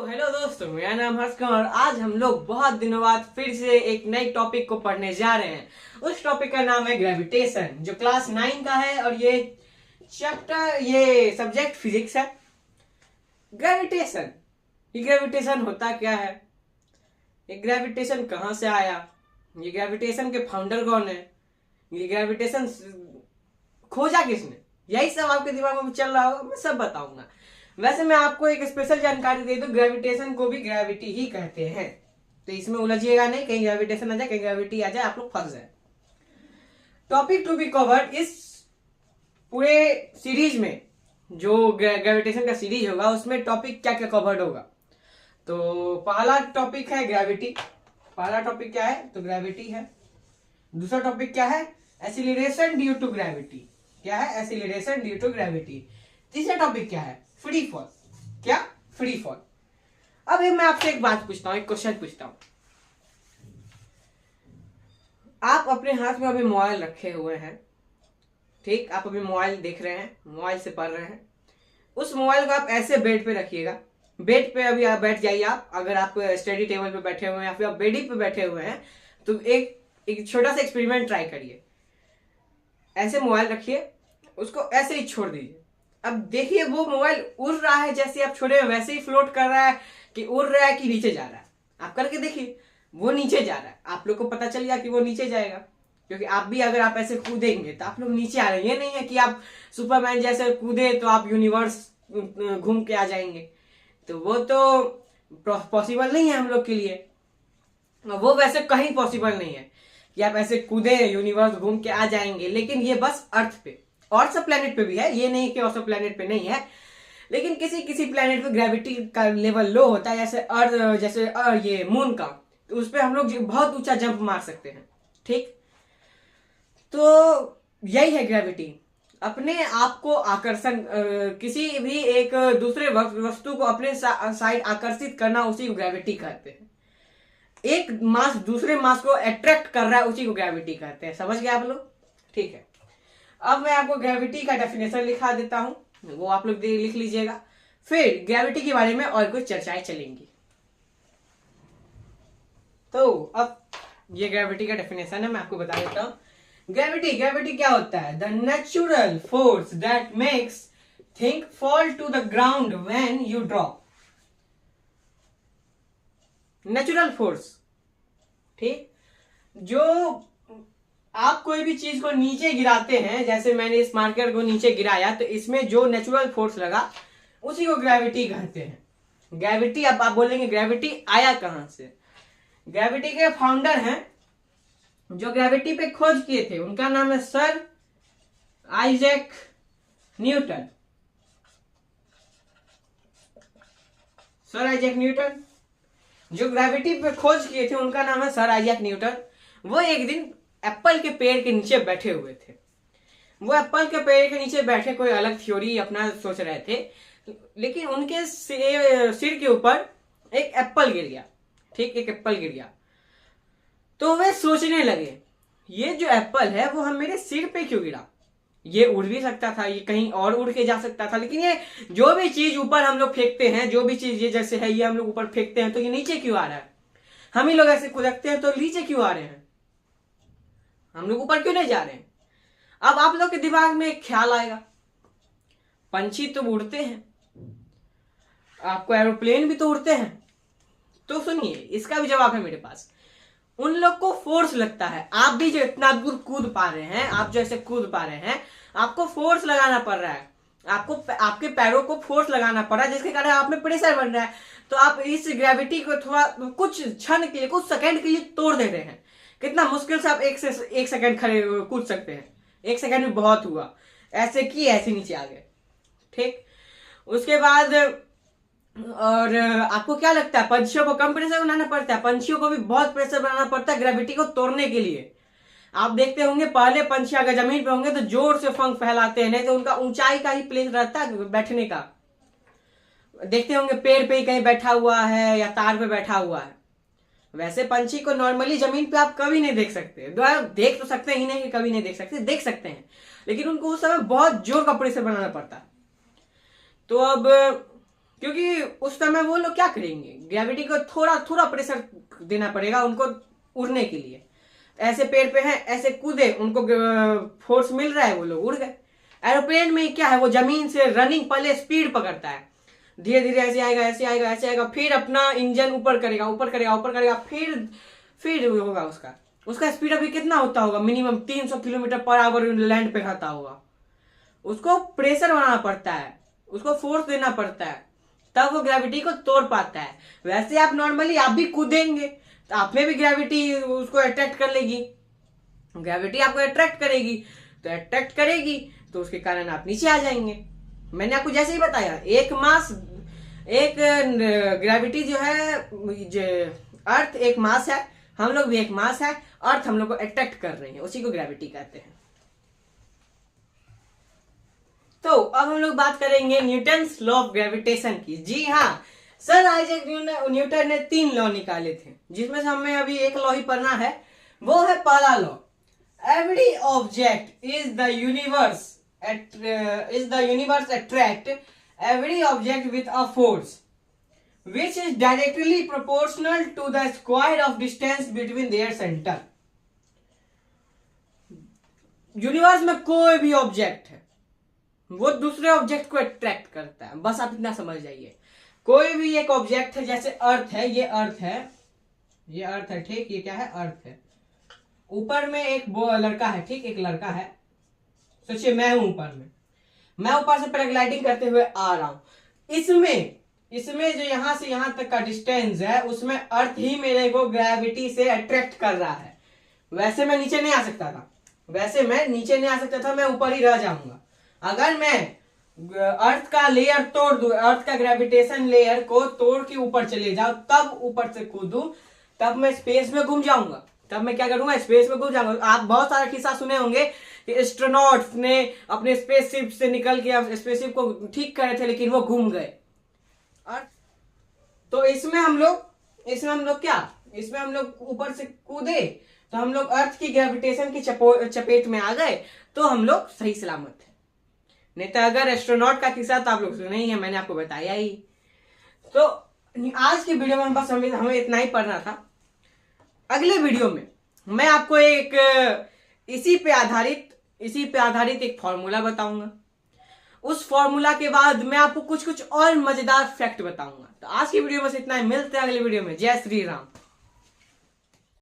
Hello दोस्तों, मेरा नाम हर्ष कुमार। आज हम लोग बहुत दिनों बाद फिर से एक नए टॉपिक को पढ़ने जा रहे हैं। उस टॉपिक का नाम है ग्रेविटेशन, जो क्लास 9 का है और ये सब्जेक्ट फिजिक्स है। ग्रेविटेशन, ये ग्रेविटेशन होता क्या है, ये ग्रेविटेशन कहाँ से आया, ये ग्रेविटेशन के फाउंडर कौन है, ये ग्रेविटेशन खोजा किसने, यही सब आपके दिमाग में चल रहा होगा। मैं सब बताऊंगा। वैसे मैं आपको एक स्पेशल जानकारी दे दूं, ग्रेविटेशन को भी ग्रेविटी ही कहते हैं, तो इसमें उलझिएगा नहीं, कहीं ग्रेविटेशन आ जाए कहीं ग्रेविटी आ जाए, आप लोग फंस जाए। टॉपिक टू बी कवर्ड इस पूरे सीरीज में, जो ग्रेविटेशन का सीरीज होगा उसमें टॉपिक क्या क्या कवर्ड होगा। तो पहला टॉपिक है ग्रेविटी। पहला टॉपिक क्या है, तो ग्रेविटी है। दूसरा टॉपिक क्या है, एक्सीलरेशन ड्यू टू ग्रेविटी। क्या है, एक्सीलरेशन ड्यू टू ग्रेविटी। तीसरा टॉपिक क्या है, फ्री फॉल। क्या, फ्री फॉल। अब मैं आपसे एक बात पूछता हूं, एक क्वेश्चन पूछता हूं। आप अपने हाथ में अभी मोबाइल रखे हुए हैं, ठीक, आप अभी मोबाइल देख रहे हैं, मोबाइल से पढ़ रहे हैं। उस मोबाइल को आप ऐसे बेड पे रखिएगा। बेड पे अभी आप बैठ जाइए। आप अगर आप स्टडी टेबल पे बैठे हुए हैं या फिर आप बेड पे बैठे हुए हैं, तो एक छोटा सा एक्सपेरिमेंट ट्राई करिए। ऐसे मोबाइल रखिए, उसको ऐसे ही छोड़ दीजिए। अब देखिए वो मोबाइल उड़ रहा है, जैसे आप छोड़े वैसे ही फ्लोट कर रहा है, कि उड़ रहा है कि नीचे जा रहा है। आप करके देखिए, वो नीचे जा रहा है। आप लोग को पता चल गया कि वो नीचे जाएगा, क्योंकि आप भी अगर आप ऐसे कूदेंगे तो आप लोग नीचे आ रहे हैं। ये नहीं है कि आप सुपरमैन जैसे कूदे तो आप यूनिवर्स घूम के आ जाएंगे, तो वो तो पॉसिबल नहीं है हम लोग के लिए। वो वैसे कहीं पॉसिबल नहीं है कि आप ऐसे कूदे यूनिवर्स घूम के आ जाएंगे। लेकिन ये बस अर्थ पे, और सब प्लेनेट पे भी है, ये नहीं कि और सब प्लेनेट पे नहीं है। लेकिन किसी किसी प्लेनेट पे ग्रेविटी का लेवल लो होता है, जैसे अर्थ, जैसे ये मून का, तो उस पर हम लोग बहुत ऊंचा जंप मार सकते हैं। ठीक, तो यही है ग्रेविटी। अपने आप को आकर्षण, किसी भी एक दूसरे वस्तु को अपने साइड आकर्षित करना, उसी को ग्रेविटी कहते हैं। एक मास दूसरे मास को अट्रैक्ट कर रहा है, उसी को ग्रेविटी कहते हैं। समझ गए आप लोग? ठीक है। अब मैं आपको ग्रेविटी का डेफिनेशन लिखा देता हूं, वो आप लोग लिख लीजिएगा। फिर ग्रेविटी के बारे में और कुछ चर्चाएं चलेंगी। तो अब ये ग्रेविटी का डेफिनेशन है, मैं आपको बता देता हूं। ग्रेविटी क्या होता है, the natural force that makes thing fall to the ground when you drop. Natural force, ठीक, जो आप कोई भी चीज को नीचे गिराते हैं, जैसे मैंने इस मार्कर को नीचे गिराया, तो इसमें जो नेचुरल फोर्स लगा उसी को ग्रेविटी कहते हैं। ग्रेविटी, अब आप बोलेंगे ग्रेविटी आया कहां से। ग्रेविटी के फाउंडर हैं, जो ग्रेविटी पे खोज किए थे, उनका नाम है sir Isaac Newton. Sir Isaac Newton जो ग्रेविटी पे खोज किए थे, उनका नाम है सर आइजैक न्यूटन। वो एक दिन एप्पल के पेड़ के नीचे बैठे हुए थे। वो एप्पल के पेड़ के नीचे बैठे कोई अलग थ्योरी अपना सोच रहे थे, लेकिन उनके सिर के ऊपर एक एप्पल गिर गया। ठीक, एक एप्पल गिर गया। तो वे सोचने लगे, ये जो एप्पल है वो हम मेरे सिर पे क्यों गिरा, ये उड़ भी सकता था, ये कहीं और उड़ के जा सकता था, लेकिन ये जो भी चीज ऊपर हम लोग फेंकते हैं, जो भी चीज ये जैसे है, ये हम लोग ऊपर फेंकते हैं तो ये नीचे क्यों आ रहा है। हम ही लोग ऐसे कूदते हैं तो नीचे क्यों आ रहे हैं, हम लोग ऊपर क्यों नहीं जा रहे हैं। अब आप लोग के दिमाग में एक ख्याल आएगा, पंछी तो उड़ते हैं, आपको एरोप्लेन भी तो उड़ते हैं। तो सुनिए, इसका भी जवाब है मेरे पास। उन लोग को फोर्स लगता है। आप भी जो इतना दूर कूद पा रहे हैं, आप जो ऐसे कूद पा रहे हैं, आपको फोर्स लगाना पड़ रहा है। आपको आपके पैरों को फोर्स लगाना पड़ रहा है, जिसके कारण आप में प्रेशर बन रहा है। तो आप इस ग्रेविटी को थोड़ा कुछ क्षण के लिए, कुछ सेकंड के लिए तोड़ दे रहे हैं। कितना मुश्किल से आप एक सेकंड खड़े कूद सकते हैं। एक सेकंड भी बहुत हुआ, ऐसे की ऐसे नीचे आ गए। ठीक, उसके बाद और आपको क्या लगता है, पंछियों को कम प्रेशर बनाना पड़ता है? पंछियों को भी बहुत प्रेशर बनाना पड़ता है ग्रेविटी को तोड़ने के लिए। आप देखते होंगे पहले पंछी अगर जमीन पे होंगे तो जोर से पंख फैलाते हैं, नहीं तो उनका ऊंचाई का ही प्लेस रहता है बैठने का। देखते होंगे पेड़ पे ही कहीं बैठा हुआ है या तार पे बैठा हुआ है। वैसे पंछी को नॉर्मली जमीन पे आप कभी नहीं देख सकते। देख तो सकते ही नहीं कि कभी नहीं देख सकते, देख सकते हैं, लेकिन उनको उस समय बहुत जोर का प्रेशर बनाना पड़ता है। तो अब क्योंकि उस समय वो लोग क्या करेंगे, ग्रेविटी को थोड़ा थोड़ा प्रेशर देना पड़ेगा उनको उड़ने के लिए। ऐसे पेड़ पे हैं, ऐसे कूदे, उनको फोर्स मिल रहा है, वो लोग उड़ गए। एरोप्लेन में क्या है, वो जमीन से रनिंग पहले स्पीड पकड़ता है, धीरे धीरे ऐसे आएगा, ऐसे आएगा, ऐसे आएगा, फिर अपना इंजन ऊपर करेगा, ऊपर करेगा, ऊपर करेगा, फिर होगा उसका स्पीड अभी कितना होता होगा, minimum 300 kilometre per hour land पे खाता होगा। उसको प्रेशर बनाना पड़ता है, उसको फोर्स देना पड़ता है, तब वो ग्रेविटी को तोड़ पाता है। वैसे आप नॉर्मली आप भी कूदेंगे तो आप में भी ग्रेविटी उसको अट्रैक्ट कर लेगी, ग्रेविटी आपको अट्रैक्ट करेगी, तो अट्रैक्ट करेगी तो उसके कारण आप नीचे आ जाएंगे। मैंने आपको जैसे ही बताया, एक ग्रेविटी जो है, अर्थ एक मास है, हम लोग भी एक मास है, अर्थ हम लोग को अट्रैक्ट कर रहे हैं, उसी को ग्रेविटी कहते हैं। तो अब हम लोग बात करेंगे न्यूटन्स लॉ ऑफ ग्रेविटेशन की। जी हाँ, सर आइजैक न्यूटन ने 3 लॉ निकाले थे, जिसमें से हमें अभी एक लॉ ही पढ़ना है, वो है पहला law, every object is the universe attract every object with a force which is directly proportional to the square of distance between their center। Universe में कोई भी ऑब्जेक्ट है वो दूसरे ऑब्जेक्ट को अट्रैक्ट करता है, बस आप इतना समझ जाइए। कोई भी एक ऑब्जेक्ट है, जैसे अर्थ है, ये अर्थ है, ये अर्थ है, ठीक, ये क्या है, अर्थ है। ऊपर में एक वो लड़का है, ठीक, एक लड़का है, सोचिए मैं हूं ऊपर में, मैं ऊपर से पैराग्लाइडिंग करते हुए आ रहा हूं। इसमें जो यहां से यहां तक का डिस्टेंस है, उसमें अर्थ ही मेरे को ग्रेविटी से अट्रैक्ट कर रहा है। वैसे मैं नीचे नहीं आ सकता था, मैं ऊपर ही रह जाऊंगा। अगर मैं अर्थ का लेयर तोड़ दूं, अर्थ का ग्रेविटेशन लेयर को तोड़ के ऊपर चले जाऊं, तब ऊपर से कूदूं, तब मैं स्पेस में घूम जाऊंगा। तब मैं क्या करूंगा, स्पेस में घूम जाऊंगा। आप बहुत सारा किस्सा सुने होंगे कि एस्ट्रोनॉट्स ने अपने स्पेसशिप से निकल के स्पेसशिप को ठीक करे थे, लेकिन वो घूम गए। तो इसमें हम लोग ऊपर से कूदे, तो हम लोग अर्थ की ग्रेविटेशन की चपेट में आ गए, तो हम लोग सही सलामत थे। नहीं तो अगर एस्ट्रोनॉट का किस्सा तो आप लोग सुने ही है, मैंने आपको बताया ही। तो आज की वीडियो में बस हमें इतना ही पढ़ना था। अगले वीडियो में मैं आपको इसी पे आधारित एक फॉर्मूला बताऊंगा। उस फॉर्मूला के बाद मैं आपको कुछ और मजेदार फैक्ट बताऊंगा। तो आज की वीडियो में बस इतना ही, मिलते हैं अगले वीडियो में। जय श्री राम।